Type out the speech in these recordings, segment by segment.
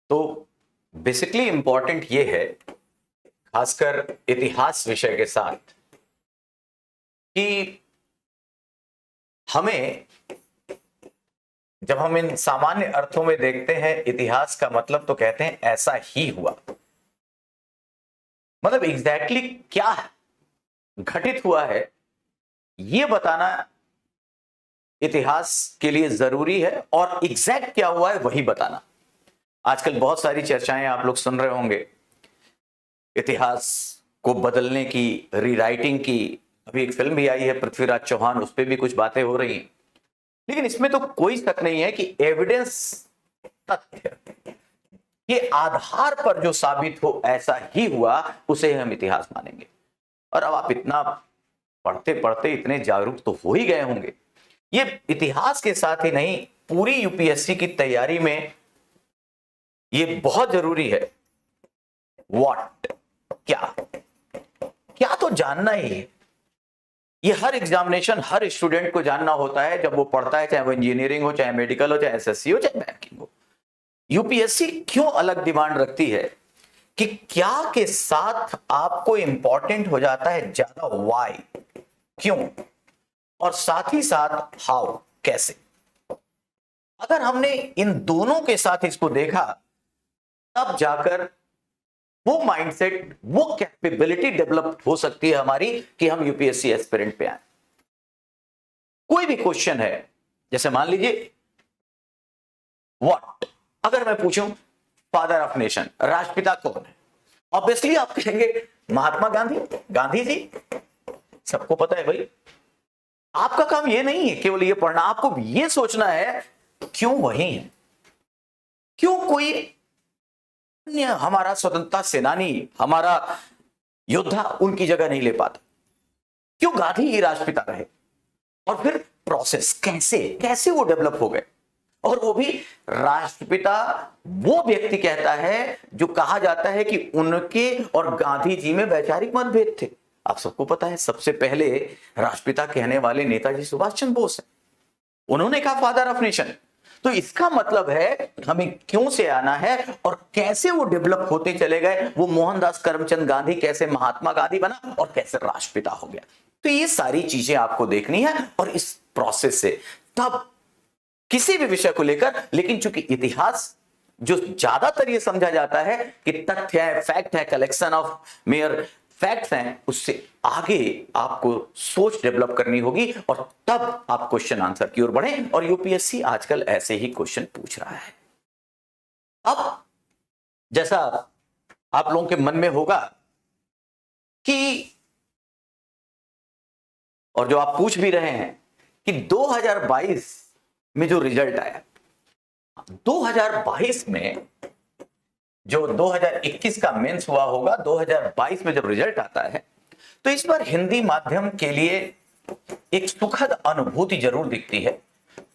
तो basically important ये है, खासकर इतिहास विषय के साथ, कि हमें जब हम इन सामान्य अर्थों में देखते हैं इतिहास का मतलब, तो कहते हैं ऐसा ही हुआ। मतलब एग्जैक्टली क्या घटित हुआ है यह बताना इतिहास के लिए जरूरी है, और एग्जैक्ट क्या हुआ है वही बताना। आजकल बहुत सारी चर्चाएं आप लोग सुन रहे होंगे इतिहास को बदलने की, रीराइटिंग की। अभी एक फिल्म भी आई है पृथ्वीराज चौहान, उस पर भी कुछ बातें हो रही हैं। लेकिन इसमें तो कोई शक नहीं है कि एविडेंस, तथ्य के आधार पर जो साबित हो ऐसा ही हुआ, उसे हम इतिहास मानेंगे। और अब आप इतना पढ़ते पढ़ते इतने जागरूक तो हो ही गए होंगे। ये इतिहास के साथ ही नहीं, पूरी यूपीएससी की तैयारी में ये बहुत जरूरी है। व्हाट, क्या तो जानना ही है। ये हर एग्जामिनेशन, हर स्टूडेंट को जानना होता है जब वो पढ़ता है, चाहे वो इंजीनियरिंग हो, चाहे मेडिकल हो, चाहे एसएससी हो, चाहे बैंकिंग हो। यूपीएससी क्यों अलग डिमांड रखती है कि क्या के साथ आपको इंपॉर्टेंट हो जाता है ज्यादा वाई, क्यों, और साथ ही साथ हाउ, कैसे। अगर हमने इन दोनों के साथ इसको देखा, तब जाकर वो माइंडसेट, वो कैपेबिलिटी डेवलप हो सकती है हमारी कि हम यूपीएससी एस्पिरेंट पे आए। कोई भी क्वेश्चन है, जैसे मान लीजिए व्हाट, अगर मैं पूछूं फादर ऑफ नेशन, राष्ट्रपिता कौन है, ऑब्वियसली आप कहेंगे महात्मा गांधी, गांधी जी। सबको पता है भाई। आपका काम ये नहीं है केवल ये पढ़ना, आपको ये सोचना है क्यों वही है, क्यों कोई अन्य हमारा स्वतंत्रता सेनानी, हमारा योद्धा उनकी जगह नहीं ले पाता, क्यों गांधी ही राष्ट्रपिता रहे, और फिर प्रोसेस कैसे कैसे वो डेवलप हो गए। और वो भी राष्ट्रपिता वो व्यक्ति कहता है जो कहा जाता है कि उनके और गांधी जी में वैचारिक मतभेद थे। आप सबको पता है सबसे पहले राष्ट्रपिता कहने वाले नेताजी सुभाष चंद्र बोस हैं। उन्होंने कहा फादर ऑफ नेशन। तो इसका मतलब है हमें क्यों से आना है और कैसे वो डेवलप होते चले गए। वो मोहनदास करमचंद गांधी कैसे महात्मा गांधी बना और कैसे राष्ट्रपिता हो गया। तो ये सारी चीजें आपको देखनी है, और इस प्रोसेस से तब किसी भी विषय को लेकर, लेकिन चूंकि इतिहास जो ज्यादातर ये समझा जाता है कि तथ्य है, फैक्ट है, कलेक्शन ऑफ मेयर फैक्ट्स हैं, उससे आगे आपको सोच डेवलप करनी होगी, और तब आप क्वेश्चन आंसर की ओर बढ़ें। और यूपीएससी आजकल ऐसे ही क्वेश्चन पूछ रहा है। अब जैसा आप लोगों के मन में होगा कि, और जो आप पूछ भी रहे हैं कि 2022 में जो रिजल्ट आया, 2022 में जो 2021 का मेंस हुआ होगा, 2022 में जब रिजल्ट आता है, तो इस बार हिंदी माध्यम के लिए एक सुखद अनुभूति जरूर दिखती है।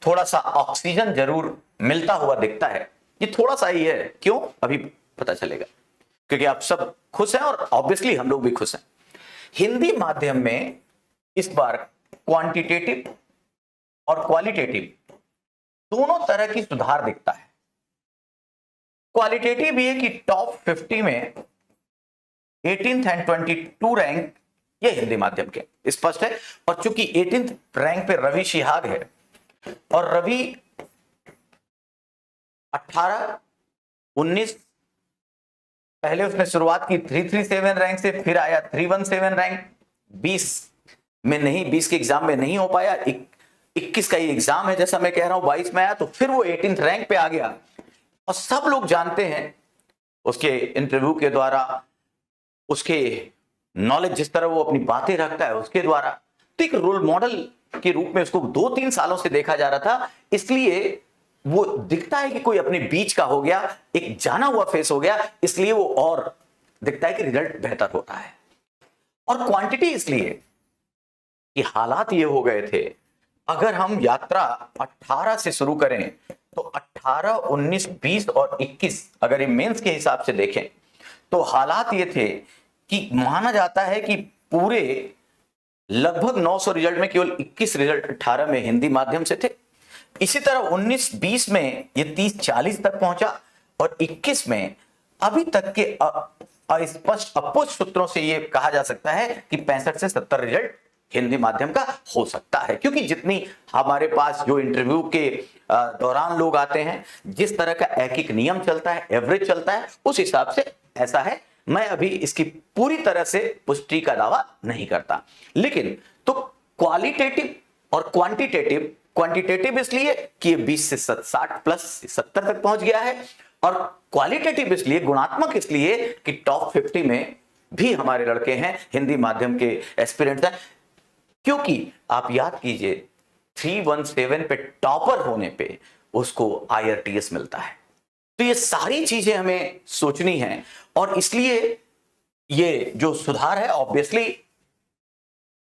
थोड़ा सा ऑक्सीजन जरूर मिलता हुआ दिखता है। ये थोड़ा सा ही है, क्यों अभी पता चलेगा, क्योंकि आप सब खुश हैं और ऑब्वियसली हम लोग भी खुश हैं। हिंदी माध्यम में इस बार क्वांटिटेटिव और क्वालिटेटिव दोनों तरह की सुधार दिखता है। क्वालिटेटिव ये कि टॉप 50 में 18th एंड 22 रैंक ये हिंदी माध्यम के स्पष्ट है। और चूंकि 18th रैंक पे रवि शिहाग है, और रवि 18, 19 पहले उसने शुरुआत की 337 रैंक से, फिर आया 317 रैंक। 20 में नहीं, 20 के एग्जाम में नहीं हो पाया, 21 का ही एग्जाम है जैसा मैं कह रहा हूं, 22 में आया, तो फिर वो 18th रैंक पे आ गया। और सब लोग जानते हैं उसके इंटरव्यू के द्वारा, उसके नॉलेज जिस तरह वो अपनी बातें रखता है उसके द्वारा, तो एक रोल मॉडल के रूप में उसको 2-3 सालों से देखा जा रहा था। इसलिए वो दिखता है कि कोई अपने बीच का हो गया, एक जाना हुआ फेस हो गया, इसलिए वो और दिखता है कि रिजल्ट बेहतर होता है। और क्वांटिटी इसलिए कि हालात ये हो गए थे, अगर हम यात्रा 18 से शुरू करें तो 18, 19, 20 और 21 अगर ये मेंस के हिसाब से देखें तो हालात ये थे कि माना जाता है कि पूरे लगभग 900 रिजल्ट में केवल 21 रिजल्ट 18 में हिंदी माध्यम से थे। इसी तरह 19-20 में ये 30-40 तक पहुंचा, और 21 में अभी तक के अस्पष्ट अपुष्ट सूत्रों से यह कहा जा सकता है कि 65 से 70 रिजल्ट हिंदी माध्यम का हो सकता है, क्योंकि जितनी हमारे पास जो इंटरव्यू के दौरान लोग आते हैं, जिस तरह का एक नियम चलता है, एवरेज चलता है, उस हिसाब से ऐसा है। मैं अभी इसकी पूरी तरह से पुष्टि का दावा नहीं करता, लेकिन तो क्वालिटेटिव और क्वांटिटेटिव, क्वांटिटेटिव इसलिए कि ये 20 से 60 प्लस 70 तक पहुंच गया है, और क्वालिटेटिव इसलिए, गुणात्मक इसलिए कि टॉप 50 में भी हमारे लड़के हैं, हिंदी माध्यम के एस्पिरेंट्स हैं। क्योंकि आप याद कीजिए 317 पे टॉपर होने पे उसको IRTS मिलता है। तो ये सारी चीजें हमें सोचनी है, और इसलिए ये जो सुधार है ऑब्वियसली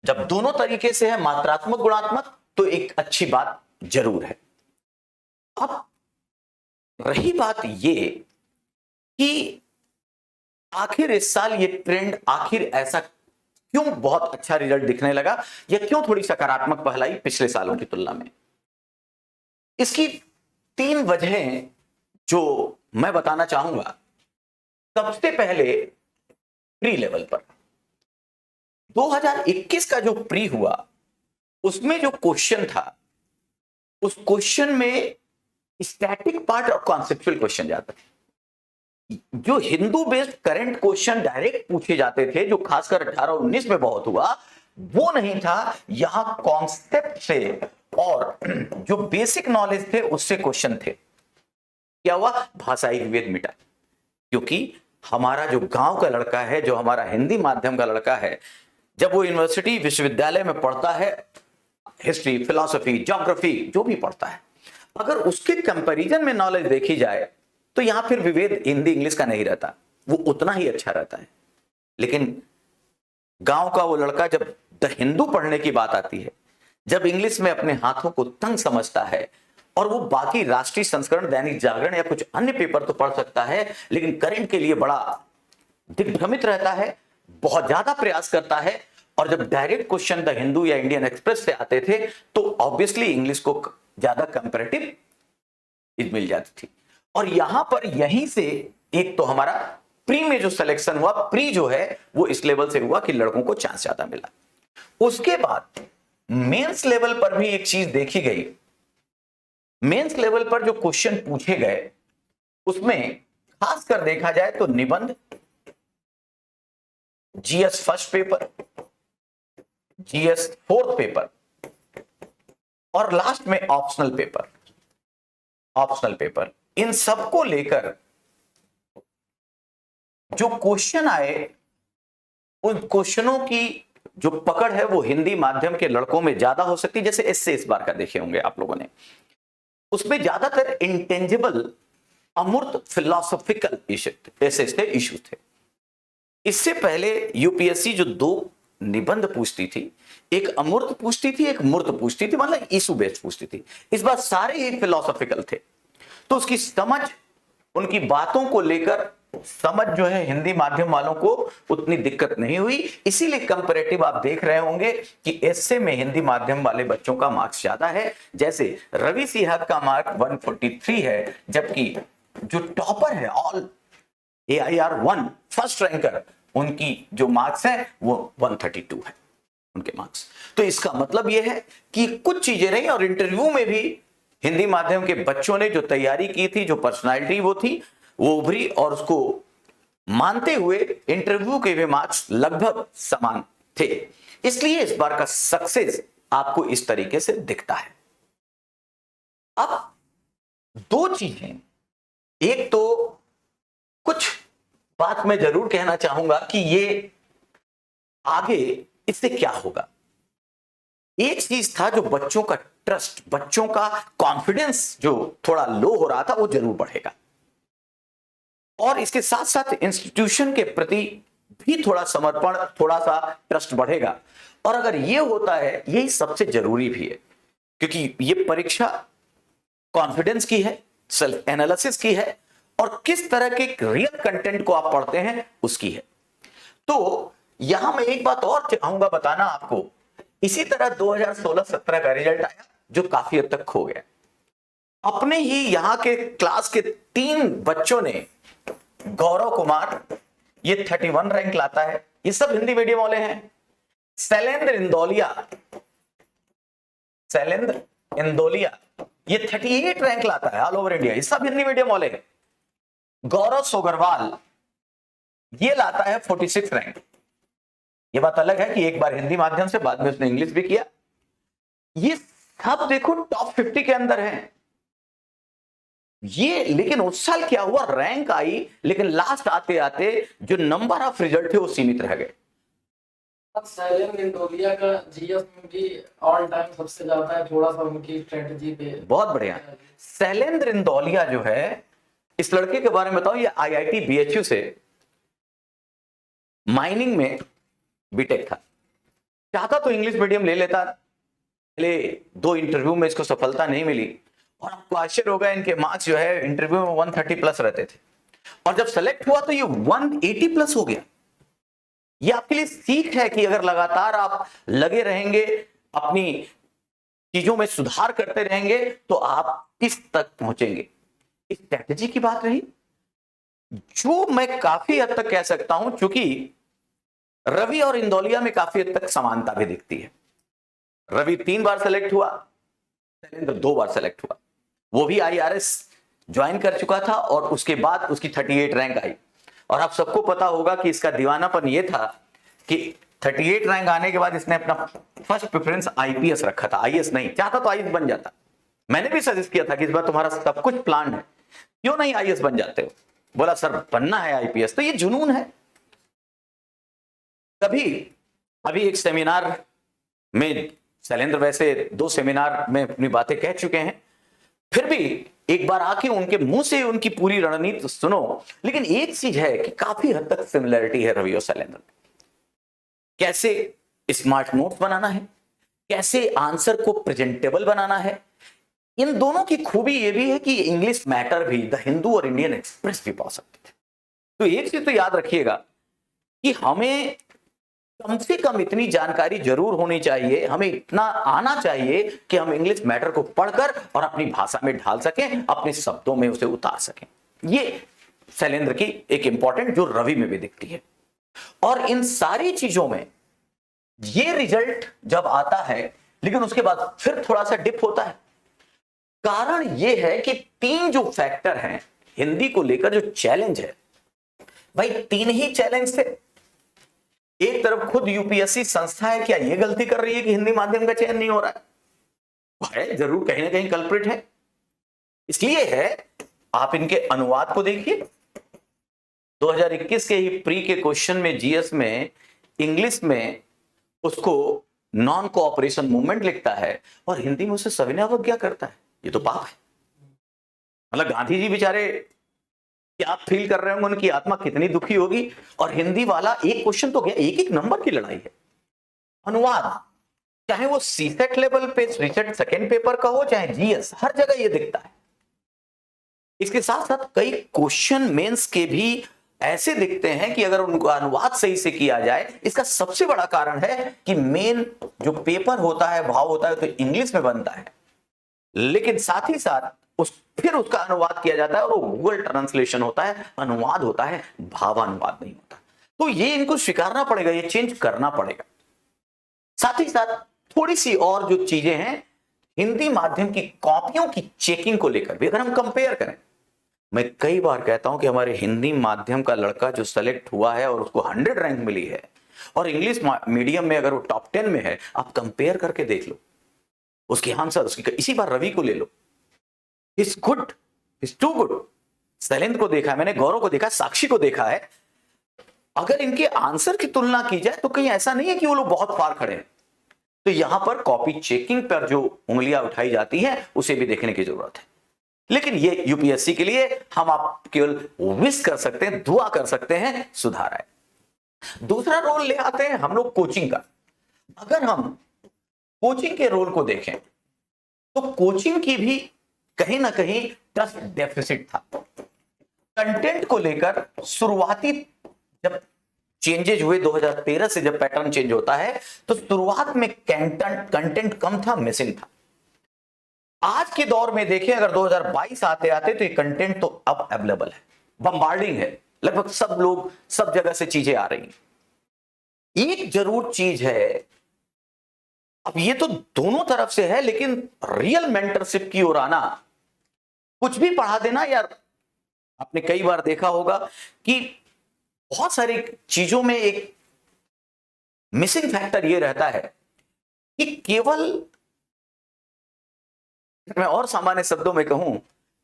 जब दोनों तरीके से है, मात्रात्मक गुणात्मक, तो एक अच्छी बात जरूर है। अब रही बात ये कि आखिर इस साल ये ट्रेंड आखिर ऐसा क्यों बहुत अच्छा रिजल्ट दिखने लगा, या क्यों थोड़ी सकारात्मक पहल आई पिछले सालों की तुलना में। इसकी 3 वजहें जो मैं बताना चाहूंगा। सबसे पहले प्री लेवल पर 2021 का जो प्री हुआ, उसमें जो क्वेश्चन था, उस क्वेश्चन में स्टैटिक पार्ट और कॉन्सेप्चुअल क्वेश्चन जाते थे। जो Hindu based current question direct पूछे जाते थे, जो खासकर 18-19 में बहुत हुआ, वो नहीं था। यहां कॉन्सेप्ट से और जो बेसिक नॉलेज थे उससे क्वेश्चन थे। क्या हुआ? भाषाई विभेद मिटा, क्योंकि हमारा जो गांव का लड़का है, जो हमारा हिंदी माध्यम का लड़का है, जब वो यूनिवर्सिटी विश्वविद्यालय में पढ़ता है, हिस्ट्री, फिलॉसफी, ज्योग्राफी जो भी पढ़ता है, अगर उसके कंपैरिजन में नॉलेज देखी जाए तो यहां फिर विभेद हिंदी इंग्लिश का नहीं रहता, वो उतना ही अच्छा रहता है। लेकिन गांव का वो लड़का जब द हिंदू पढ़ने की बात आती है, जब इंग्लिश में अपने हाथों को तंग समझता है, और वो बाकी राष्ट्रीय संस्करण, दैनिक जागरण या कुछ अन्य पेपर तो पढ़ सकता है, लेकिन करंट के लिए बड़ा दिग्भ्रमित रहता है, बहुत ज्यादा प्रयास करता है, और जब डायरेक्ट क्वेश्चन द हिंदू या इंडियन एक्सप्रेस से आते थे तो ऑब्वियसली इंग्लिश को ज्यादा कंपैरेटिव मिल जाती थी। और यहां पर यहीं से एक तो हमारा प्री में जो सिलेक्शन हुआ, प्री जो है वो इस लेवल से हुआ कि लड़कों को चांस ज्यादा मिला। उसके बाद मेंस लेवल पर भी एक चीज देखी गई। मेंस लेवल पर जो क्वेश्चन पूछे गए, उसमें खासकर देखा जाए तो निबंध, GS first paper, GS fourth paper, और लास्ट में ऑप्शनल पेपर। ऑप्शनल पेपर, इन सबको लेकर जो क्वेश्चन आए, उन क्वेश्चनों की जो पकड़ है वो हिंदी माध्यम के लड़कों में ज्यादा हो सकती है। जैसे इससे इस बार का देखे होंगे आप लोगों ने, उसमें ज्यादातर इंटेंजिबल, अमूर्त फिलोसॉफिकल इश्यूज थे। इससे पहले यूपीएससी जो 2 निबंध पूछती थी, एक अमूर्त पूछती थी, एक मूर्त पूछती थी, मतलब इशू बेस्ड पूछती थी। इस बार सारे ही फिलोसॉफिकल थे, तो उसकी समझ, उनकी बातों को लेकर समझ जो है हिंदी माध्यम वालों को उतनी दिक्कत नहीं हुई। इसीलिए कंपैरेटिव आप देख रहे होंगे कि एस्से में हिंदी माध्यम वाले बच्चों का मार्क्स ज्यादा है। जैसे रवि सिंह का मार्क 143 है, जबकि जो टॉपर है ऑल AIR 1 फर्स्ट रैंकर, उनकी जो मार्क्स है वो 132 है उनके मार्क्स। तो इसका मतलब यह है कि कुछ चीजें रही, और इंटरव्यू में भी हिंदी माध्यम के बच्चों ने जो तैयारी की थी, जो पर्सनालिटी वो थी, वो उभरी, और उसको मानते हुए इंटरव्यू के भी मार्क्स लगभग समान थे। इसलिए इस बार का सक्सेस आपको इस तरीके से दिखता है। अब 2 चीजें, एक तो कुछ बात मैं जरूर कहना चाहूंगा कि ये आगे इससे क्या होगा। एक चीज था जो बच्चों का ट्रस्ट, बच्चों का कॉन्फिडेंस जो थोड़ा लो हो रहा था, वो जरूर बढ़ेगा, और इसके साथ साथ इंस्टीट्यूशन के प्रति भी थोड़ा समर्पण, थोड़ा सा ट्रस्ट बढ़ेगा। और अगर ये होता है, यही सबसे जरूरी भी है, क्योंकि ये परीक्षा कॉन्फिडेंस की है, सेल्फ एनालिसिस की है, और किस तरह के रियल कंटेंट को आप पढ़ते हैं उसकी है। तो यहां मैं एक बात और चाहूंगा बताना आपको। इसी तरह 2016-17 का रिजल्ट आया जो काफी हद तक खो गया। अपने ही यहां के क्लास के 3 बच्चों ने, गौरव कुमार ये 31 रैंक लाता है, ये सब हिंदी मीडियम वाले हैं। शैलेंद्र इंदौलिया ये 38 रैंक लाता है ऑल ओवर इंडिया, ये सब हिंदी मीडियम वाले हैं। गौरव सोगरवाल ये लाता है 46 रैंक। ये बात अलग है कि एक बार हिंदी माध्यम से, बाद में उसने इंग्लिश भी किया। ये सब देखो टॉप 50 के अंदर है ये। लेकिन उस साल क्या हुआ, रैंक आई, लेकिन लास्ट आते आते जो नंबर ऑफ रिजल्ट थे वो सीमित रह गए। शैलेंद्र इंदौलिया का जीएस में भी ऑल टाइम सबसे ज्यादा है, थोड़ा सा उनकी स्ट्रेटजी पे बहुत बढ़िया। शैलेंद्र इंदौलिया जो है, इस लड़के के बारे में बताऊं, ये आईआईटी बीएचयू से माइनिंग में बीटेक था। चाहता तो इंग्लिश मीडियम ले लेता, पहले 2 इंटरव्यू में इसको सफलता नहीं मिली, और आपको आश्चर्य होगा इनके मार्क्स जो है इंटरव्यू में 130 प्लस रहते थे, और जब सेलेक्ट हुआ तो ये 180 प्लस हो गया। ये आपके लिए सीख है कि अगर लगातार आप लगे रहेंगे, अपनी चीजों में सुधार करते रहेंगे, तो आप किस तक पहुंचेंगे। इस स्ट्रेटेजी की बात रही, जो मैं काफी हद तक कह सकता हूं, क्योंकि रवि और इंदौलिया में काफी हद तक समानता भी दिखती है। रवि 3 बार सेलेक्ट हुआ, शैलेंद्र 2 बार सेलेक्ट हुआ। वो भी आईआरएस ज्वाइन कर चुका था और उसके बाद उसकी 38 रैंक आई। और आप सबको पता होगा कि इसका दीवानापन ये था कि 38 रैंक आने के बाद इसने अपना फर्स्ट प्रेफरेंस आईपीएस रखा था, आईएएस नहीं। चाहता तो आईएएस बन जाता। मैंने भी सजेस्ट किया था कि इस बार तुम्हारा सब कुछ प्लान है, क्यों नहीं आईएएस बन जाते हो। बोला सर बनना है आईपीएस, तो ये जुनून है। कभी अभी एक सेमिनार में, शैलेंद्र वैसे 2 सेमिनार में अपनी बातें कह चुके हैं, फिर भी एक बार आके उनके मुंह से उनकी पूरी रणनीति सुनो। लेकिन एक चीज है कि काफी हद तक सिमिलरिटी है रवि और शैलेंद्र में। कैसे स्मार्ट नोट्स बनाना है, कैसे आंसर को प्रेजेंटेबल बनाना है। इन दोनों की खूबी यह भी है कि इंग्लिश मैटर भी द हिंदू और इंडियन एक्सप्रेस भी पा सकते थे। तो एक चीज तो याद रखिएगा कि हमें कम से कम इतनी जानकारी जरूर होनी चाहिए, हमें इतना आना चाहिए कि हम इंग्लिश मैटर को पढ़कर और अपनी भाषा में ढाल सकें, अपने शब्दों में उसे उतार सकें। ये शैलेंद्र की एक इंपॉर्टेंट जो रवि में भी दिखती है। और इन सारी चीजों में ये रिजल्ट जब आता है, लेकिन उसके बाद फिर थोड़ा सा डिप होता है। कारण यह है कि 3 जो फैक्टर हैं हिंदी को लेकर, जो चैलेंज है भाई, 3 ही चैलेंज थे। एक तरफ खुद यूपीएससी संस्था है, क्या यह गलती कर रही है कि हिंदी माध्यम का चयन नहीं हो रहा है? जरूर कहीं ना कहीं कल्प्रिट है। इसलिए है, आप इनके अनुवाद को देखिए। 2021 के ही प्री के क्वेश्चन में जीएस में इंग्लिश में उसको नॉन कोऑपरेशन मूवमेंट लिखता है और हिंदी में उसे सविनय अवज्ञा करता है। ये तो पाप है। मतलब गांधी जी बेचारे क्या फील कर रहे होंगे, उनकी आत्मा कितनी दुखी होगी। और हिंदी वाला एक क्वेश्चन तो गया, एक नंबर की लड़ाई है। अनुवाद, चाहे वो सीसेट लेवल पे सीसेट सेकंड पेपर का हो, चाहे जीएस, हर जगह ये दिखता है। इसके साथ साथ कई क्वेश्चन मेंस के भी ऐसे दिखते हैं कि अगर उनका अनुवाद सही से किया जाए, इसका सबसे बड़ा कारण है कि मेन जो पेपर होता है, भाव होता है, तो इंग्लिश में बनता है, लेकिन साथ ही साथ फिर उसका अनुवाद किया जाता है और वो गूगल ट्रांसलेशन होता है, अनुवाद होता है, भावानुवाद नहीं होता। तो ये इनको स्वीकारना पड़ेगा, ये चेंज करना पड़ेगा। साथ ही साथ थोड़ी सी और जो चीजें हैं हिंदी माध्यम की कॉपियों की चेकिंग को लेकर भी, अगर हम कंपेयर करें, मैं कई बार कहता हूं कि हमारे हिंदी माध्यम का लड़का जो सेलेक्ट हुआ है और उसको 100 रैंक मिली है, और इंग्लिश मीडियम में अगर वो टॉप 10 में है, आप कंपेयर करके देख लो उसके आंसर, उसकी इसी बार रवि को ले लो, is good, is too good. Shailendra को देखा है मैंने, गौरव को देखा है, साक्षी को देखा है। अगर इनके आंसर की तुलना की जाए तो कहीं ऐसा नहीं है कि वो लोग बहुत फार खड़े हैं। तो यहां पर कॉपी चेकिंग पर जो उंगलियां उठाई जाती हैं उसे भी देखने की जरूरत है। लेकिन ये यूपीएससी के लिए हम आप केवल विश कर सकते हैं, दुआ कर सकते हैं सुधार आए। दूसरा रोल ले आते हैं हम लोग कोचिंग का। अगर हम कोचिंग के रोल को देखें तो कोचिंग की भी कहीं ना कहीं ट्रस्ट डेफिसिट था। कंटेंट को लेकर शुरुआती जब चेंजेज हुए 2013 से, जब पैटर्न चेंज होता है, तो शुरुआत में कंटेंट कम था, मिसिंग था। आज के दौर में देखें, अगर 2022 आते आते तो ये कंटेंट तो अब अवेलेबल है, बम्बार्डिंग है, लगभग सब लोग सब जगह से चीजें आ रही हैं। एक जरूर चीज है, अब ये तो दोनों तरफ से है, लेकिन रियल मेंटरशिप की ओर आना, कुछ भी पढ़ा देना यार, आपने कई बार देखा होगा कि बहुत सारी चीजों में एक मिसिंग फैक्टर ये रहता है कि केवल, मैं और सामान्य शब्दों में कहूं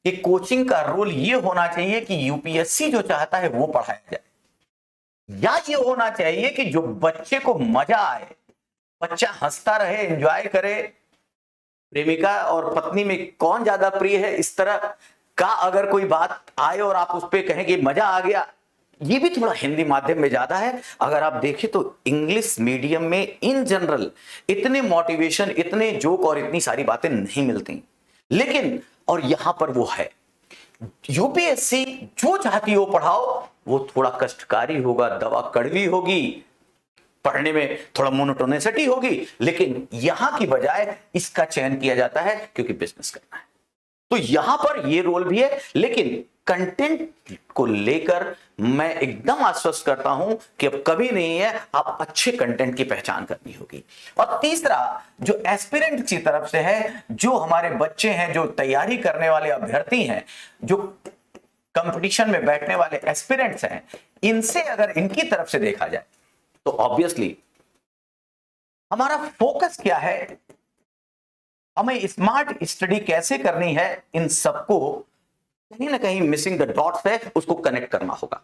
कि कोचिंग का रोल ये होना चाहिए कि यूपीएससी जो चाहता है वो पढ़ाया जाए, या ये होना चाहिए कि जो बच्चे को मजा आए, बच्चा हंसता रहे, एंजॉय करे, प्रेमिका और पत्नी में कौन ज्यादा प्रिय है, इस तरह का अगर कोई बात आए और आप उस पर कहें कि मजा आ गया, ये भी थोड़ा हिंदी माध्यम में ज्यादा है। अगर आप देखें तो इंग्लिश मीडियम में इन जनरल इतने मोटिवेशन, इतने जोक और इतनी सारी बातें नहीं मिलती, लेकिन और यहां पर वो है। यूपीएससी जो चाहती हो पढ़ाओ, वो थोड़ा कष्टकारी होगा, दवा कड़वी होगी, पढ़ने में थोड़ा मोनोटोनिसिटी होगी, लेकिन यहां की बजाय इसका चयन किया जाता है क्योंकि बिजनेस करना है। तो यहां पर ये रोल भी है, लेकिन कंटेंट को लेकर मैं एकदम आश्वस्त करता हूं कि अब कभी नहीं है, आप अच्छे कंटेंट की पहचान करनी होगी। और तीसरा जो एस्पिरेंट की तरफ से है, जो हमारे बच्चे हैं, जो तैयारी करने वाले अभ्यर्थी हैं, जो कंपटीशन में बैठने वाले एस्पिरेंट्स हैं, इनसे अगर इनकी तरफ से देखा जाए तो ऑब्वियसली हमारा फोकस क्या है, हमें स्मार्ट स्टडी कैसे करनी है, इन सबको कहीं ना कहीं मिसिंग द डॉट्स है, उसको कनेक्ट करना होगा।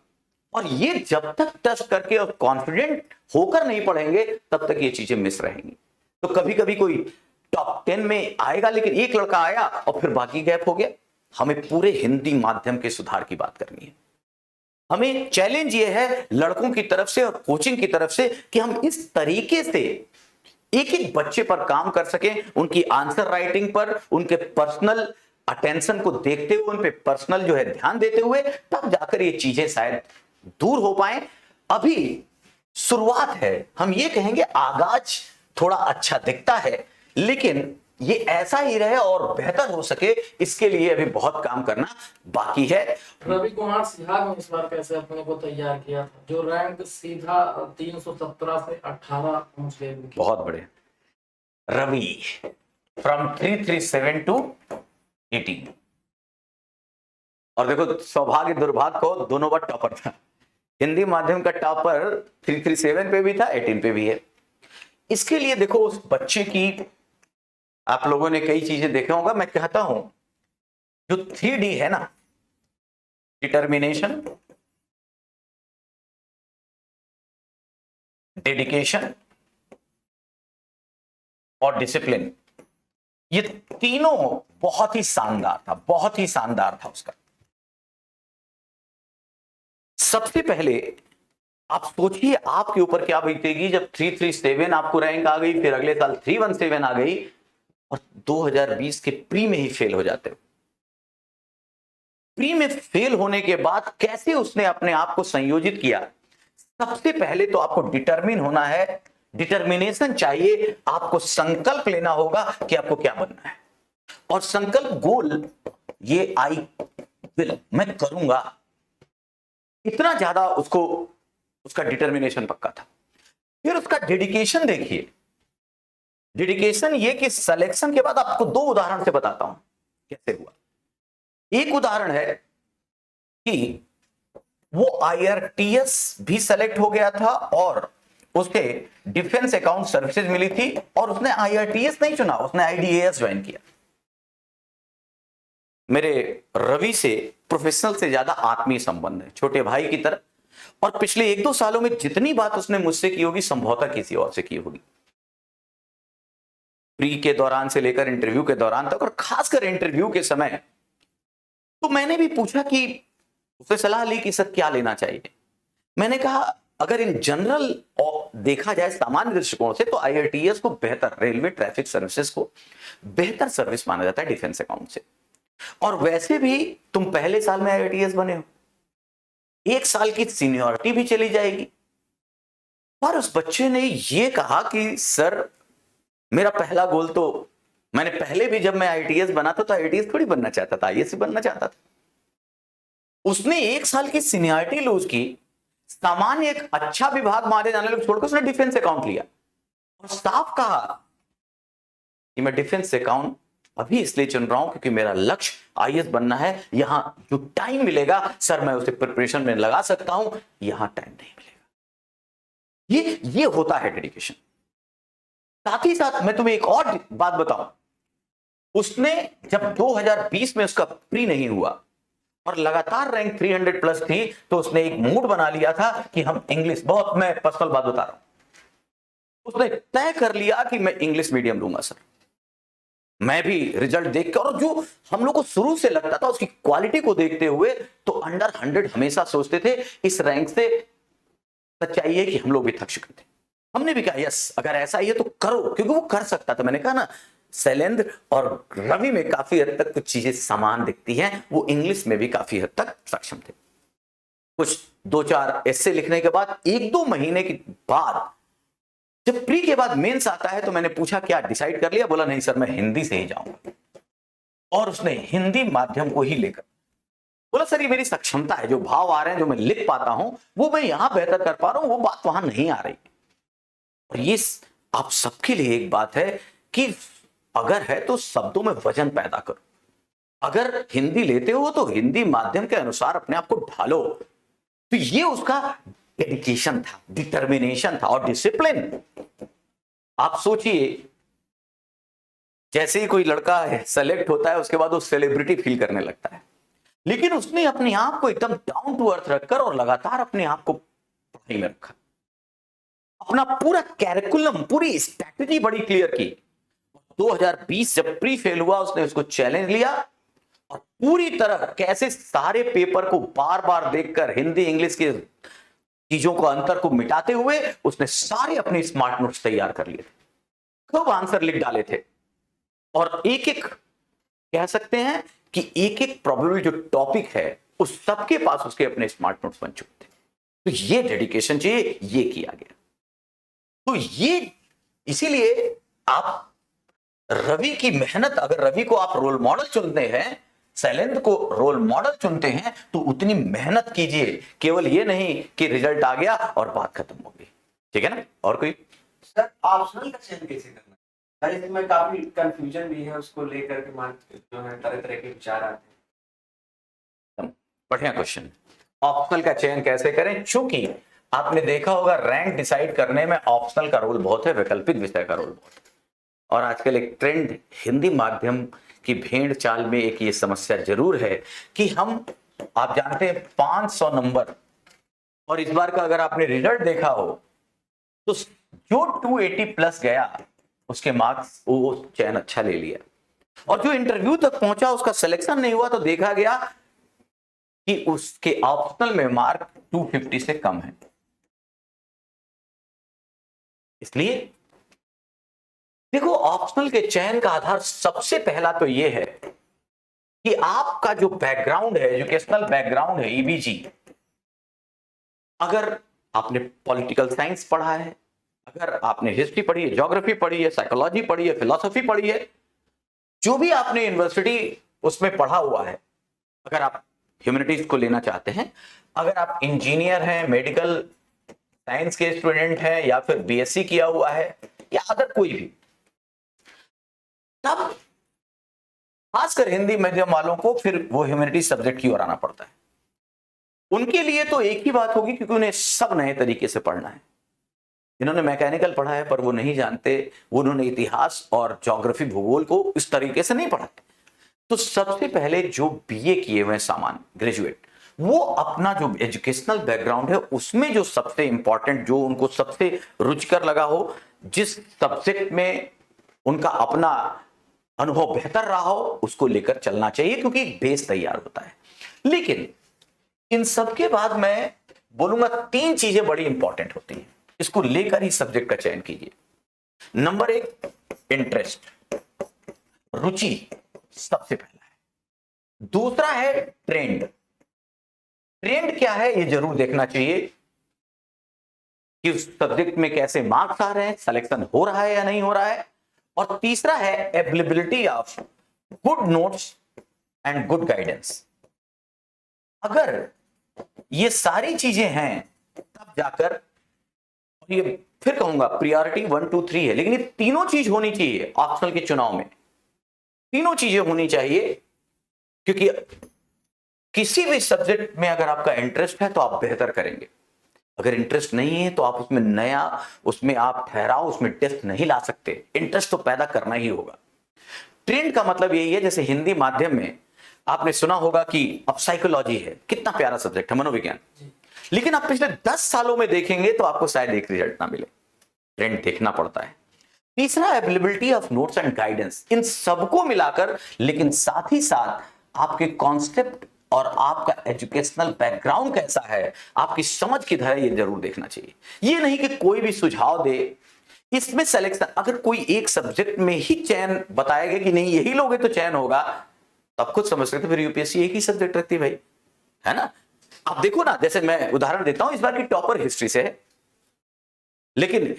और ये जब तक टेस्ट करके और कॉन्फिडेंट होकर नहीं पढ़ेंगे, तब तक ये चीजें मिस रहेंगी। तो कभी कभी कोई टॉप 10 में आएगा, लेकिन एक लड़का आया और फिर बाकी गैप हो गया। हमें पूरे हिंदी माध्यम के सुधार की बात करनी है। हमें चैलेंज ये है लड़कों की तरफ से और कोचिंग की तरफ से कि हम इस तरीके से एक एक बच्चे पर काम कर सकें, उनकी आंसर राइटिंग पर, उनके पर्सनल अटेंशन को देखते हुए, उन पे पर्सनल जो है ध्यान देते हुए, तब जाकर ये चीजें शायद दूर हो पाए। अभी शुरुआत है, हम ये कहेंगे आगाज थोड़ा अच्छा दिखता है, लेकिन ये ऐसा ही रहे और बेहतर हो सके, इसके लिए अभी बहुत काम करना बाकी है। रवि कुमार सिहाग ने इस बार कैसे अपने को तैयार किया था, जो रैंक सीधा 317 से 18 पहुंच गए। बहुत बड़े रवि, फ्रॉम 337 टू 18। और देखो सौभाग्य दुर्भाग्य को दोनों बार टॉपर था। हिंदी माध्यम का टॉपर 337 पे भी था, 18 पे भी है। इसके लिए देखो उस बच्चे की, आप लोगों ने कई चीजें देखे होगा, मैं कहता हूं जो 3D है ना, डिटर्मिनेशन, डेडिकेशन और डिसिप्लिन, ये तीनों बहुत ही शानदार था, बहुत ही शानदार था उसका। सबसे पहले आप सोचिए आपके ऊपर क्या बीतेगी जब 337 आपको रैंक आ गई, फिर अगले साल 317 आ गई और 2020 के प्री में ही फेल हो जाते हो। प्री में फेल होने के बाद कैसे उसने अपने आप को संयोजित किया। सबसे पहले तो आपको डिटरमिन होना है, डिटर्मिनेशन चाहिए, आपको संकल्प लेना होगा कि आपको क्या बनना है। और संकल्प गोल ये आई विल, मैं करूंगा, इतना ज्यादा उसको, उसका डिटर्मिनेशन पक्का था। फिर उसका डेडिकेशन देखिए, डेडिकेशन ये कि सिलेक्शन के बाद आपको दो उदाहरण से बताता हूं कैसे हुआ। एक उदाहरण है कि वो आईआरटीएस भी सेलेक्ट हो गया था और उसके डिफेंस अकाउंट सर्विसेज मिली थी, और उसने आईआरटीएस नहीं चुना, उसने आईडीएएस ज्वाइन किया। मेरे रवि से प्रोफेशनल से ज्यादा आत्मीय संबंध है, छोटे भाई की तरह। और पिछले 1-2 सालों में जितनी बात उसने मुझसे की होगी, संभवतः किसी और से की होगी, प्री के दौरान से लेकर इंटरव्यू के दौरान तक, और खासकर इंटरव्यू के समय। तो मैंने भी पूछा कि उससे सलाह ली कि सर क्या लेना चाहिए। मैंने कहा अगर इन जनरल देखा जाए सामान्य दृष्टिकोण से, तो आईआरटीएस को बेहतर, रेलवे ट्रैफिक सर्विसेज को बेहतर सर्विस माना जाता है डिफेंस अकाउंट से। और वैसे भी तुम पहले साल में आईआरटीएस बने हो, 1 साल की सीनियरिटी भी चली जाएगी। पर उस बच्चे ने ये कहा कि सर मेरा पहला गोल तो मैंने पहले भी जब मैं आईटीएस बना था तो आईटीएस थोड़ी बनना चाहता था, आईएएस बनना चाहता था। उसने 1 साल की सीनियरिटी लूज की, सामान्य एक अच्छा विभाग माने जाने लोग छोड़कर उसने डिफेंस अकाउंट लिया और साफ कहा कि मैं डिफेंस अकाउंट अभी इसलिए चुन रहा हूं क्योंकि मेरा लक्ष्य आईएएस बनना है। यहां जो टाइम मिलेगा सर मैं उसे प्रिपरेशन में लगा सकता हूं, यहां टाइम नहीं मिलेगा। ये होता है डेडिकेशन। साथ ही साथ मैं तुम्हें एक और बात बताऊं, उसने जब 2020 में उसका प्री नहीं हुआ और लगातार रैंक 300 प्लस थी तो उसने एक मूड बना लिया था कि हम इंग्लिश, बहुत मैं पर्सनल बात बता रहा हूं, उसने तय कर लिया कि मैं इंग्लिश मीडियम लूंगा सर। मैं भी रिजल्ट देख के, और जो हम लोग को शुरू से लगता था उसकी क्वालिटी को देखते हुए तो अंडर 100 हमेशा सोचते थे। इस रैंक से सच्चाई है कि हम लोग भी थक चुके थे। हमने भी कहा यस अगर ऐसा ही है तो करो, क्योंकि वो कर सकता था। मैंने कहा ना शैलेंद्र और रवि में काफी हद तक कुछ चीजें समान दिखती हैं, वो इंग्लिश में भी काफी हद तक सक्षम थे। कुछ 2-4 एस्से लिखने के बाद 1-2 महीने के बाद जब प्री के बाद मेंस आता है तो मैंने पूछा क्या डिसाइड कर लिया? बोला नहीं सर मैं हिंदी से ही जाऊंगा। और उसने हिंदी माध्यम को ही लेकर बोला सर ये मेरी सक्षमता है, जो भाव आ रहे हैं जो मैं लिख पाता हूं वो मैं यहां बेहतर कर पा रहा हूं, वो बात वहां नहीं आ रही। और ये आप सबके लिए एक बात है कि अगर है तो शब्दों में वजन पैदा करो। अगर हिंदी लेते हो तो हिंदी माध्यम के अनुसार अपने आप को ढालो। तो ये उसका डेडिकेशन था, डिटर्मिनेशन था और डिसिप्लिन। आप सोचिए जैसे ही कोई लड़का सेलेक्ट होता है उसके बाद वो सेलिब्रिटी फील करने लगता है, लेकिन उसने अपने आप को एकदम डाउन टू अर्थ रखकर और लगातार अपने आप को पढ़ाई में रखा, अपना पूरा कैरिकुलम, पूरी स्ट्रैटेजी बड़ी क्लियर की। 2020 जब प्री फेल हुआ उसने उसको चैलेंज लिया और पूरी तरह कैसे सारे पेपर को बार बार देखकर हिंदी इंग्लिश के चीजों को अंतर को मिटाते हुए उसने सारे अपने स्मार्ट नोट्स तैयार कर लिए थे, खूब आंसर लिख डाले थे और एक एक कह सकते हैं कि एक एक प्रोबेबल जो टॉपिक है उस सबके पास उसके अपने स्मार्ट नोट्स बन चुके थे। तो ये डेडिकेशन चाहिए, ये किया गया। तो ये इसीलिए आप रवि की मेहनत, अगर रवि को आप रोल मॉडल चुनते हैं, शैलेंद्र को रोल मॉडल चुनते हैं तो उतनी मेहनत कीजिए। केवल ये नहीं कि रिजल्ट आ गया और बात खत्म हो गई। ठीक है ना? और कोई सर ऑप्शनल का चयन कैसे करना है? सर इसमें काफी कंफ्यूजन भी है, उसको लेकर के मान जो है तरह तरह के विचार आते हैं। बढ़िया क्वेश्चन। ऑप्शनल का चयन कैसे करें? चूंकि आपने देखा होगा रैंक डिसाइड करने में ऑप्शनल का रोल बहुत है, वैकल्पिक विषय का रोल बहुत है। और आजकल एक ट्रेंड हिंदी माध्यम की भेड़ चाल में एक ये समस्या जरूर है कि हम, आप जानते हैं 500 नंबर, और इस बार का अगर आपने रिजल्ट देखा हो तो जो 280 प्लस गया उसके मार्क्स वो चयन अच्छा ले लिया, और जो इंटरव्यू तक पहुंचा उसका सिलेक्शन नहीं हुआ तो देखा गया कि उसके ऑप्शनल में मार्क 250 से कम है। इसलिए देखो ऑप्शनल के चयन का आधार सबसे पहला तो यह है कि आपका जो बैकग्राउंड है, एजुकेशनल बैकग्राउंड है, ईबीजी, अगर आपने पॉलिटिकल साइंस पढ़ा है, अगर आपने हिस्ट्री पढ़ी है, ज्योग्राफी पढ़ी है, साइकोलॉजी पढ़ी है, फिलॉसफी पढ़ी है, जो भी आपने यूनिवर्सिटी उसमें पढ़ा हुआ है, अगर आप ह्यूमैनिटीज को लेना चाहते हैं, अगर आप इंजीनियर हैं, मेडिकल साइंस के स्टूडेंट हैं, या फिर बीएससी किया हुआ है, या अगर कोई भी, तब खासकर हिंदी मीडियम वालों को फिर वो ह्यूमैनिटीज सब्जेक्ट की ओर आना पड़ता है। उनके लिए तो एक ही बात होगी क्योंकि उन्हें सब नए तरीके से पढ़ना है। जिन्होंने मैकेनिकल पढ़ा है पर वो नहीं जानते, वो उन्होंने इतिहास और ज्योग्राफी भूगोल को इस तरीके से नहीं पढ़ा। तो सबसे पहले जो बीए किए हुए सामान्य ग्रेजुएट, वो अपना जो एजुकेशनल बैकग्राउंड है उसमें जो सबसे इंपॉर्टेंट, जो उनको सबसे रुचिकर लगा हो, जिस सब्जेक्ट में उनका अपना अनुभव बेहतर रहा हो, उसको लेकर चलना चाहिए क्योंकि एक बेस तैयार होता है। लेकिन इन सबके बाद मैं बोलूंगा 3 चीजें बड़ी इंपॉर्टेंट होती हैं, इसको लेकर ही सब्जेक्ट का चयन कीजिए। नंबर 1 इंटरेस्ट, रुचि सबसे पहला है। दूसरा है ट्रेंड। ट्रेंड क्या है ये जरूर देखना चाहिए कि उस सब्जेक्ट में कैसे मार्क्स आ रहे हैं, सिलेक्शन हो रहा है या नहीं हो रहा है। और तीसरा है availability of good notes and good guidance. अगर ये सारी चीजें हैं तब जाकर, ये फिर कहूंगा प्रायोरिटी 1 2 3 है, लेकिन ये तीनों चीज होनी चाहिए ऑप्शनल के चुनाव में, तीनों चीजें होनी चाहिए। क्योंकि किसी भी सब्जेक्ट में अगर आपका इंटरेस्ट है तो आप बेहतर करेंगे, अगर इंटरेस्ट नहीं है तो आप उसमें नया, उसमें आप ठहराव, उसमें डेप्थ नहीं ला सकते। इंटरेस्ट तो पैदा करना ही होगा। ट्रेंड का मतलब यही है, जैसे हिंदी माध्यम में आपने सुना होगा कि अब साइकोलॉजी है, कितना प्यारा सब्जेक्ट है, मनोविज्ञान, लेकिन आप पिछले 10 सालों में देखेंगे तो आपको शायद एक रिजल्ट ना मिले। ट्रेंड देखना पड़ता है। तीसरा availability of notes and guidance, इन सबको मिलाकर, लेकिन साथ ही साथ आपके कॉन्सेप्ट और आपका एजुकेशनल बैकग्राउंड कैसा है, आपकी समझ किधर है, ये जरूर देखना चाहिए। ये नहीं कि कोई भी सुझाव दे, इसमें सिलेक्शन, अगर कोई एक सब्जेक्ट में ही चयन बताया गया कि नहीं यही लोगे तो चयन होगा, तब खुद समझ सकते फिर यूपीएससी एक ही सब्जेक्ट रखती भाई, है ना। आप देखो ना, जैसे मैं उदाहरण देता हूं, इस बार की टॉपर हिस्ट्री से है, लेकिन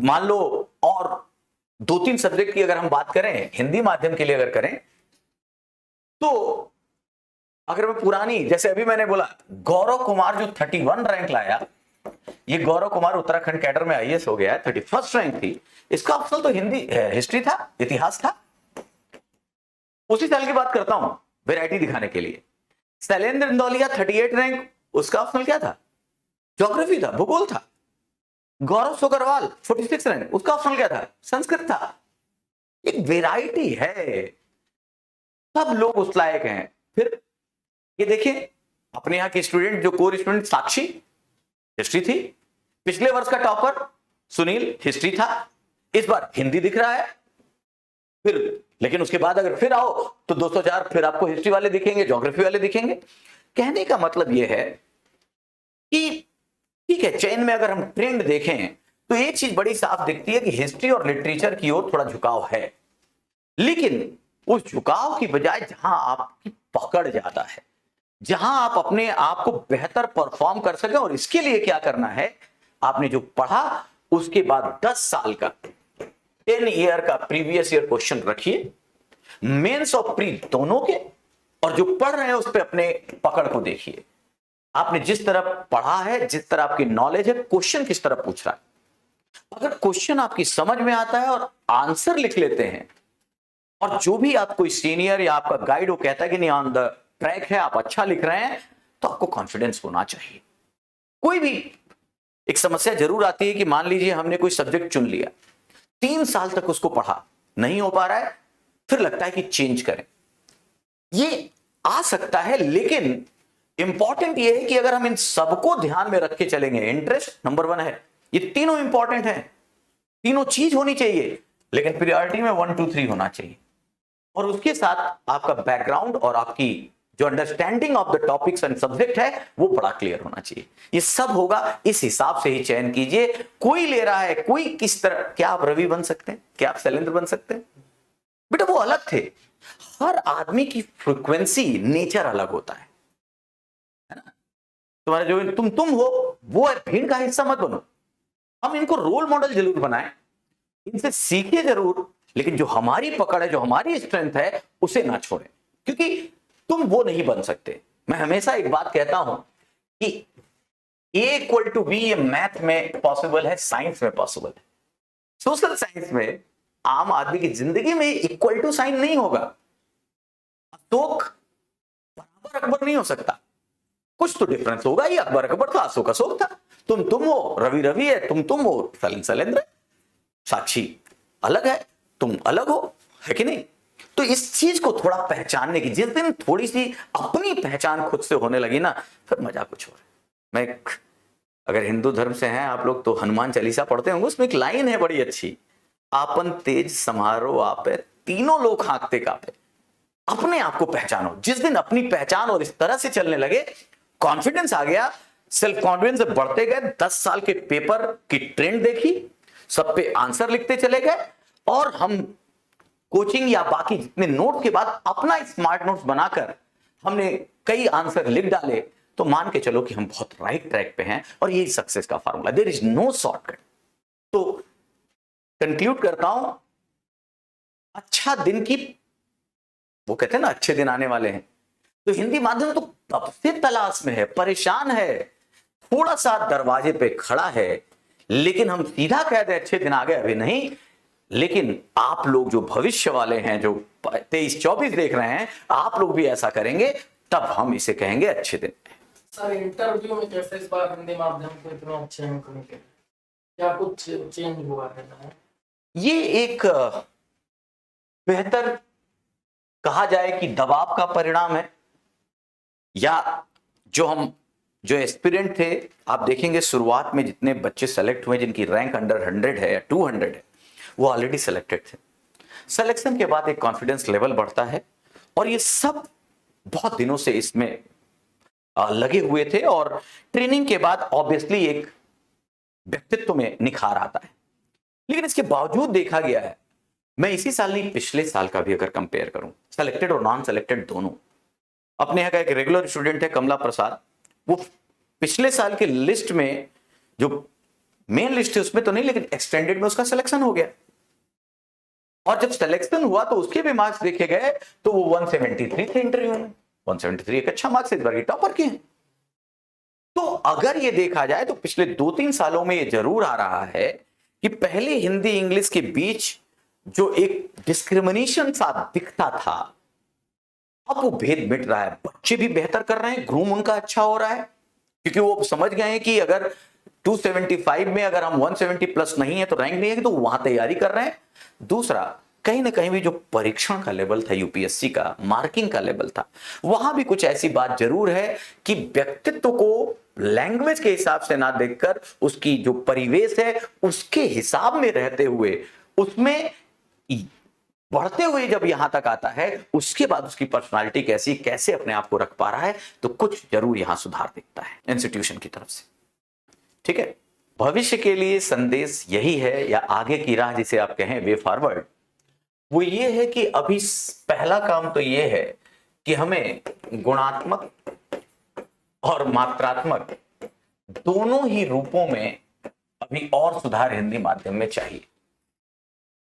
मान लो और 2-3 सब्जेक्ट की अगर हम बात करें, हिंदी माध्यम के लिए अगर करें, तो अगर मैं पुरानी, जैसे अभी मैंने बोला गौरव कुमार जो 31 रैंक लाया, ये गौरव कुमार उत्तराखंड कैडर में आईएएस हो गया है, 31st रैंक थी, इसका ऑप्शनल तो हिंदी हिस्ट्री था, इतिहास था। उसी साल की बात करता हूं वैरायटी दिखाने के लिए। शैलेंद्र इंदौलिया 38 रैंक, उसका ऑप्शनल क्या था? ज्योग्राफी था, भूगोल था। गौरव सोगरवाल 46 रैंक, उसका ऑप्शनल क्या था? संस्कृत था। एक वैरायटी है, सब लोग उस लायक हैं। फिर ये देखिए अपने यहां के स्टूडेंट, जो कोर स्टूडेंट साक्षी हिस्ट्री थी, पिछले वर्ष का टॉपर सुनील हिस्ट्री था, इस बार हिंदी दिख रहा है। फिर लेकिन उसके बाद अगर फिर आओ तो 204 फिर आपको हिस्ट्री वाले दिखेंगे, ज्योग्राफी वाले दिखेंगे। कहने का मतलब यह है कि ठीक है, चयन में अगर हम ट्रेंड देखें तो एक चीज बड़ी साफ दिखती है कि हिस्ट्री और लिटरेचर की ओर थोड़ा झुकाव है, लेकिन उस झुकाव की बजाय जहां आपकी पकड़ ज्यादा है, जहां आप अपने आप को बेहतर परफॉर्म कर सकें, और इसके लिए क्या करना है, आपने जो पढ़ा उसके बाद 10 साल का 10 ईयर का प्रीवियस ईयर क्वेश्चन रखिए, मेंस और प्री दोनों के, और जो पढ़ रहे हैं उस पर अपने पकड़ को देखिए। आपने जिस तरह पढ़ा है, जिस तरह आपकी नॉलेज है, क्वेश्चन किस तरह पूछ रहा है। अगर क्वेश्चन आपकी समझ में आता है और आंसर लिख लेते हैं, और जो भी आप कोई सीनियर या आपका गाइड वो कहता है कि नहीं ऑन द ट्रैक है, आप अच्छा लिख रहे हैं, तो आपको कॉन्फिडेंस होना चाहिए। कोई भी एक समस्या जरूर आती है कि मान लीजिए हमने कोई सब्जेक्ट चुन लिया, 3 साल तक उसको पढ़ा, नहीं हो पा रहा है, फिर लगता है कि चेंज करें। ये आ सकता है, लेकिन इंपॉर्टेंट ये है कि अगर हम इन सबको ध्यान में रख के चलेंगे, इंटरेस्ट नंबर 1 है, ये तीनों इंपॉर्टेंट है, तीनों चीज होनी चाहिए, लेकिन प्रायोरिटी में 1 2 3 होना चाहिए, और उसके साथ आपका बैकग्राउंड और आपकी जो understanding of the topics and subject है वो बड़ा क्लियर होना चाहिए। ये सब होगा, इस हिसाब से ही चयन कीजिए। कोई ले रहा है, कोई किस तरह, क्या आप रवि बन सकते हैं, क्या आप शैलेंद्र बन सकते हैं? बेटा वो अलग थे। हर आदमी की फ्रीक्वेंसी, नेचर अलग होता है ना। तुम्हारा जो तुम हो वो है, भीड़ का हिस्सा मत बनो। हम इनको रोल मॉडल जरूर बनाएं, इनसे सीखे जरूर, लेकिन जो हमारी पकड़ है, जो हमारी स्ट्रेंथ है, उसे ना छोड़ें, क्योंकि तुम वो नहीं बन सकते। मैं हमेशा एक बात कहता हूं कि A = B ये मैथ में पॉसिबल है, साइंस में पॉसिबल है। सोशल साइंस में आम आदमी की जिंदगी में इक्वल टू साइन नहीं होगा। अशोक बराबर अकबर नहीं हो सकता, कुछ तो डिफरेंस होगा ही। अकबर अकबर था, अशोक अशोक था, तुम हो, रवि रवि है, तुम हो, शैलेंद्र, साक्षी अलग है, तुम अलग हो, है कि नहीं। तो इस चीज को थोड़ा पहचानने की, जिस दिन थोड़ी सी अपनी पहचान खुद से होने लगी ना, फिर मजा कुछ और है। मैं अगर हिंदू धर्म से हैं आप लोग तो हनुमान चालीसा पढ़ते होंगे, उसमें एक लाइन है बड़ी अच्छी, आपन तेज समारोह आपे, तीनों लोग हाँकते कापे। अपने आप को पहचानो। जिस दिन अपनी पहचान और इस तरह से चलने लगे, कॉन्फिडेंस आ गया, सेल्फ कॉन्फिडेंस बढ़ते गए, 10 साल के पेपर की ट्रेंड देखी, सब पे आंसर लिखते चले गए, और हम कोचिंग या बाकी जितने नोट के बाद अपना स्मार्ट नोट्स बनाकर हमने कई आंसर लिख डाले, तो मान के चलो कि हम बहुत राइट ट्रैक पे हैं, और यही सक्सेस का formula, there is no shortcut. तो कंक्लूड करता हूं, अच्छा दिन की, वो कहते हैं ना अच्छे दिन आने वाले हैं, तो हिंदी माध्यम तो तब से तलाश में है, परेशान है, थोड़ा सा दरवाजे पे खड़ा है, लेकिन हम सीधा कह दें अच्छे दिन आ गए, अभी नहीं। लेकिन आप लोग जो भविष्य वाले हैं, जो 23-24 देख रहे हैं, आप लोग भी ऐसा करेंगे, तब हम इसे कहेंगे अच्छे दिन। सर इंटरव्यू में कैसे इस बार हिंदी माध्यम को इतने अच्छे अंक मिले, क्या कुछ चेंज हुआ है? ये एक बेहतर कहा जाए कि दबाव का परिणाम है, या जो एस्पिरेंट थे, आप देखेंगे शुरुआत में जितने बच्चे सेलेक्ट हुए जिनकी रैंक अंडर 100 है या 200 है, वो ऑलरेडी सिलेक्टेड थे। सिलेक्शन के बाद एक कॉन्फिडेंस लेवल बढ़ता है, और ये सब बहुत दिनों से इसमें लगे हुए थे, और ट्रेनिंग के बाद ऑब्वियसली एक व्यक्तित्व में निखार आता है। लेकिन इसके बावजूद देखा गया है, मैं इसी साल नहीं पिछले साल का भी अगर कंपेयर करूं, सेलेक्टेड और नॉन सेलेक्टेड दोनों, अपने यहाँ का एक रेगुलर स्टूडेंट है कमला प्रसाद, वो पिछले साल के लिस्ट में, जो मेन लिस्ट है उसमें तो नहीं, लेकिन एक्सटेंडेड में उसका सिलेक्शन हो गया। और जब सिलेक्शन हुआ तो उसके भी मार्क्स देखे गए तो वो 173 थे इंटरव्यू में। 173 एक अच्छा मार्क्स, इस बार की टॉपर के हैं। तो अगर ये देखा जाए तो पिछले 2-3 सालों में ये जरूर आ रहा है कि पहले हिंदी इंग्लिश के बीच जो एक डिस्क्रिमिनेशन सा दिखता था, अब वो भेद मिट रहा है। बच्चे भी बेहतर कर रहे हैं, ग्रूम उनका अच्छा हो रहा है, क्योंकि वो समझ गए हैं कि अगर 275 में अगर हम 170 प्लस नहीं है तो रैंक नहीं है, तो वहां तैयारी कर रहे हैं। दूसरा, कहीं ना कहीं भी जो परीक्षण का लेवल था, यूपीएससी का मार्किंग का लेवल था, वहां भी कुछ ऐसी बात जरूर है कि व्यक्तित्व को लैंग्वेज के हिसाब से ना देखकर उसकी जो परिवेश है उसके हिसाब में रहते हुए, उसमें बढ़ते हुए जब यहां तक आता है, उसके बाद उसकी पर्सनालिटी कैसी, कैसे अपने आप को रख पा रहा है, तो कुछ जरूर यहां सुधार दिखता है इंस्टीट्यूशन की तरफ से। ठीक है, भविष्य के लिए संदेश यही है, या आगे की राह जिसे आप कहें, वे फॉरवर्ड, वो ये है कि अभी पहला काम तो ये है कि हमें गुणात्मक और मात्रात्मक दोनों ही रूपों में अभी और सुधार हिंदी माध्यम में चाहिए।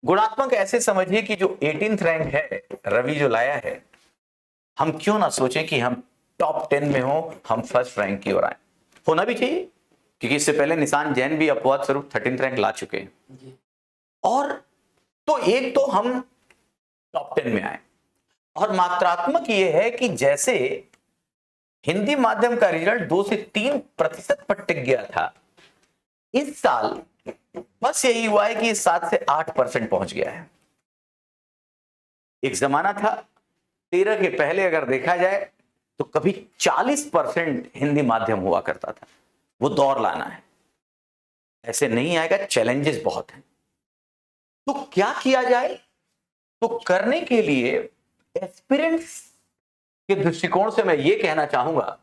गुणात्मक ऐसे समझिए कि जो 18th रैंक है रवि जो लाया है, हम क्यों ना सोचें कि हम टॉप 10 में हो, हम फर्स्ट रैंक की ओर आए। होना भी चाहिए, क्योंकि इससे पहले निशान जैन भी अपवाद स्वरूप 13th रैंक ला चुके हैं। और तो एक तो हम टॉप 10 में आए, और मात्रात्मक ये है कि जैसे हिंदी माध्यम का रिजल्ट 2 से 3% पर टिक गया था, इस साल बस यही हुआ है कि 7 से 8% पहुंच गया है। एक जमाना था 13 के पहले अगर देखा जाए तो कभी 40% हिंदी माध्यम हुआ करता था। वो दौर लाना है, ऐसे नहीं आएगा, चैलेंजेस बहुत हैं। तो क्या किया जाए? तो करने के लिए एस्पिरेंट्स के दृष्टिकोण से मैं ये कहना चाहूंगा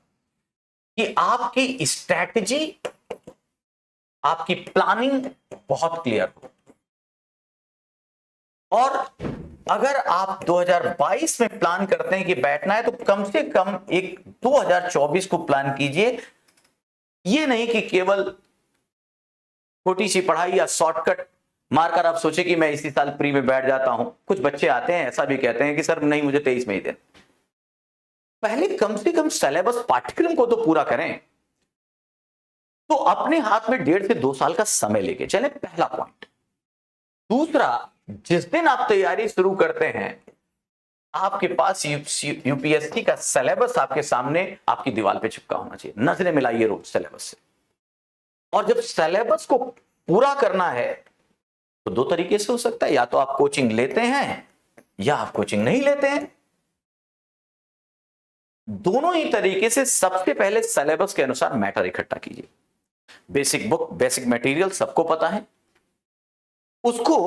कि आपकी स्ट्रैटेजी, आपकी प्लानिंग बहुत क्लियर हो। और अगर आप 2022 में प्लान करते हैं कि बैठना है, तो कम से कम एक 2024 को प्लान कीजिए। ये नहीं कि केवल छोटी सी पढ़ाई या शॉर्टकट मारकर आप सोचे कि मैं इसी साल प्री में बैठ जाता हूं। कुछ बच्चे आते हैं ऐसा भी कहते हैं कि सर नहीं, मुझे 23 में ही देना। पहले कम से कम सिलेबस पाठ्यक्रम को तो पूरा करें। तो अपने हाथ में 1.5 से 2 साल का समय लेके चले, पहला पॉइंट। दूसरा, जिस दिन आप तैयारी शुरू करते हैं, आपके पास यूपीएससी का सिलेबस आपके सामने आपकी दीवार पे चिपका होना चाहिए। नजरें मिलाइए रोज सिलेबस से। और जब सिलेबस को पूरा करना है तो 2 तरीके से हो सकता है, या तो आप कोचिंग लेते हैं या आप कोचिंग नहीं लेते हैं। दोनों ही तरीके से सबसे पहले सिलेबस के अनुसार मैटर इकट्ठा कीजिए। बेसिक बुक, बेसिक मटेरियल सबको पता है, उसको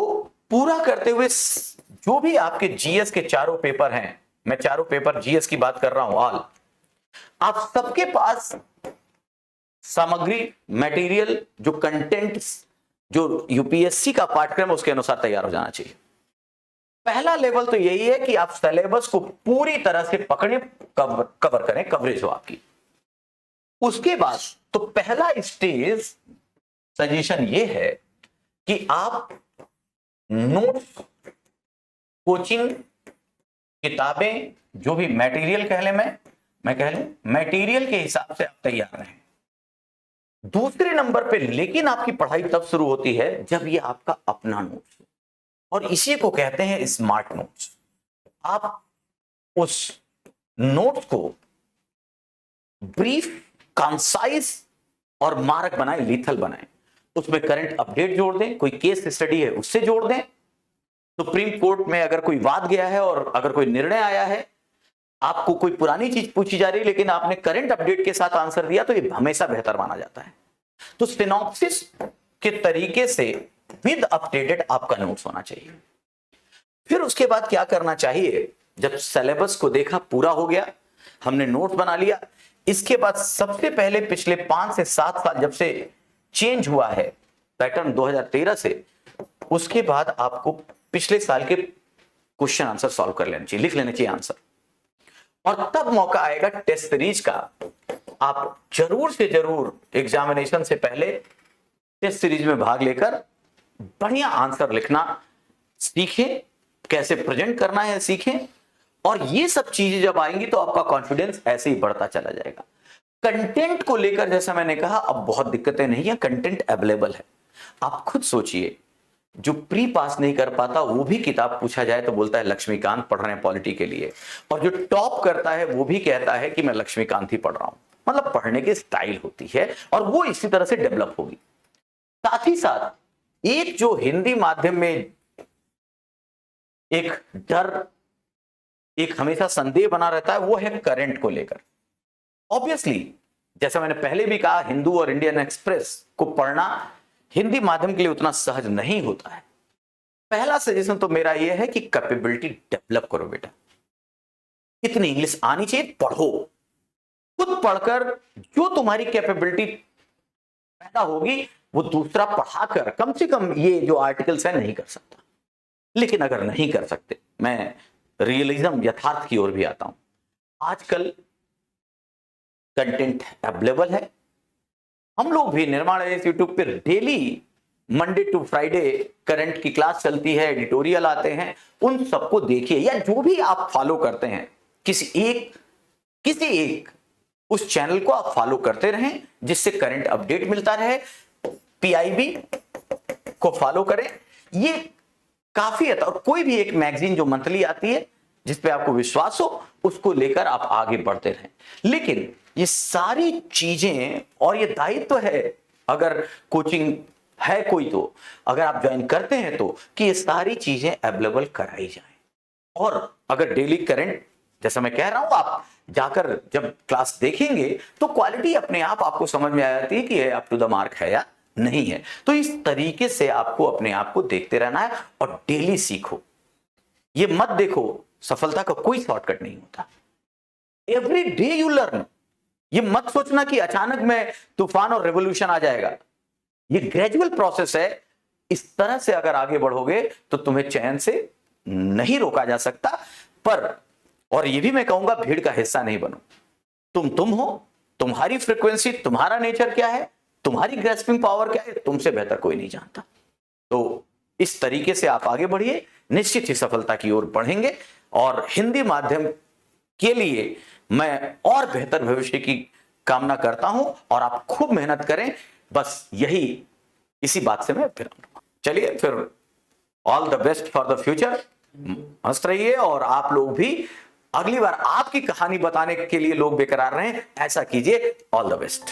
पूरा करते हुए जो भी आपके जीएस के 4 पेपर हैं, मैं 4 पेपर जीएस की बात कर रहा हूं, ऑल, आप सबके पास सामग्री, मटेरियल, जो कंटेंट, जो यूपीएससी का पाठ्यक्रम उसके अनुसार तैयार हो जाना चाहिए। पहला लेवल तो यही है कि आप सिलेबस को पूरी तरह से पकड़े, कवर करें, कवरेज हो आपकी। उसके बाद तो पहला स्टेज सजेशन ये है कि आप नोट्स कोचिंग किताबें जो भी मटेरियल कह ले, मैं कह लूं मटेरियल के हिसाब से आप तैयार रहें। दूसरे नंबर पे लेकिन आपकी पढ़ाई तब शुरू होती है जब ये आपका अपना नोट्स हो, और इसी को कहते हैं स्मार्ट नोट्स। आप उस नोट्स को ब्रीफ, कंसाइज और मार्क बनाएं, लीथल बनाएं। उसमें करंट अपडेट जोड़ दें, कोई केस स्टडी है उससे जोड़ दें। सुप्रीम कोर्ट में अगर कोई वाद गया है और अगर कोई निर्णय आया है, आपको कोई पुरानी चीज पूछी जा रही है लेकिन आपने करंट अपडेट के साथ आंसर दिया, तो ये हमेशा बेहतर माना जाता है। तो सिनॉप्सिस के तरीके से विद अपडेटेड आपका नोट्स होना चाहिए। फिर उसके बाद क्या करना चाहिए, जब सिलेबस को देखा पूरा हो गया, हमने नोट्स बना लिया, इसके बाद सबसे पहले पिछले 5 से 7 साल जब से चेंज हुआ है पैटर्न 2013 से, उसके बाद आपको पिछले साल के क्वेश्चन आंसर सॉल्व कर लेना चाहिए, लिख लेना चाहिए आंसर। और तब मौका आएगा टेस्ट सीरीज का। आप जरूर से जरूर एग्जामिनेशन से पहले टेस्ट सीरीज में भाग लेकर बढ़िया आंसर लिखना सीखें, कैसे प्रेजेंट करना है सीखें। और ये सब चीजें जब आएंगी तो आपका कॉन्फिडेंस ऐसे ही बढ़ता चला जाएगा। कंटेंट को लेकर जैसा मैंने कहा, अब बहुत दिक्कतें नहीं है, कंटेंट अवेलेबल है। आप खुद सोचिए, जो प्री पास नहीं कर पाता वो भी किताब पूछा जाए तो बोलता है लक्ष्मीकांत पढ़ रहे हैं पॉलिटी के लिए, और जो टॉप करता है वो भी कहता है कि मैं लक्ष्मीकांत ही पढ़ रहा हूं। मतलब पढ़ने की स्टाइल होती है और वो इसी तरह से डेवलप होगी। साथ ही साथ एक जो हिंदी माध्यम में एक डर, एक हमेशा संदेह बना रहता है, वो है करंट को लेकर। ऑब्वियसली जैसा मैंने पहले भी कहा, हिंदू और इंडियन एक्सप्रेस को पढ़ना हिंदी माध्यम के लिए उतना सहज नहीं होता है। पहला सजेशन तो मेरा यह है कि कैपेबिलिटी डेवलप करो बेटा। इतनी इंग्लिश आनी चाहिए, पढ़ो। खुद पढ़कर जो तुम्हारी कैपेबिलिटी पैदा होगी वो दूसरा पढ़ाकर कम से कम ये जो आर्टिकल्स है नहीं कर सकता। लेकिन अगर नहीं कर सकते, मैं रियलिज्म यथार्थ की ओर भी आता हूं। आजकल कंटेंट अवेलेबल है। हम लोग भी निर्माण यूट्यूब पर daily Monday to Friday current की क्लास चलती है, एडिटोरियल आते हैं, उन सबको देखिए। या जो भी आप फॉलो करते हैं, किसी एक उस चैनल को आप फॉलो करते रहें जिससे करंट अपडेट मिलता रहे। पीआईबी को फॉलो करें, ये काफी है। और कोई भी एक मैगजीन जो मंथली आती है जिसपे आपको विश्वास हो, उसको लेकर आप आगे बढ़ते रहें। लेकिन ये सारी चीजें, और ये दायित्व है अगर कोचिंग है कोई, तो अगर आप ज्वाइन करते हैं तो कि ये सारी चीजें अवेलेबल कराई जाएं। और अगर डेली करंट, जैसा मैं कह रहा हूं, आप जाकर जब क्लास देखेंगे तो क्वालिटी अपने आप आपको समझ में आ जाती है कि ये अप टू द मार्क है या नहीं है। तो इस तरीके से आपको अपने आप को देखते रहना है और डेली सीखो। ये मत देखो, सफलता का कोई शॉर्टकट नहीं होता। Every day you learn. ये मत सोचना कि अचानक में तूफान और रेवोल्यूशन आ जाएगा। ये ग्रेजुअल प्रोसेस है। इस तरह से अगर आगे बढ़ोगे तो तुम्हें चैन से नहीं रोका जा सकता। पर और ये भी मैं कहूंगा, भीड़ का हिस्सा नहीं बनो। तुम हो, तुम्हारी फ्रीक्वेंसी, तुम्हारा नेचर क्या है, तुम्हारी ग्रेस्पिंग पावर क्या है, तुमसे बेहतर कोई नहीं जानता। तो इस तरीके से आप आगे बढ़िए, निश्चित ही सफलता की ओर बढ़ेंगे। और हिंदी माध्यम के लिए मैं और बेहतर भविष्य की कामना करता हूं और आप खूब मेहनत करें। बस इसी बात से मैं फिर चलिए, फिर all the best for the future. मस्त रहिए। और आप लोग भी अगली बार आपकी कहानी बताने के लिए लोग बेकरार रहें, ऐसा कीजिए। All the best.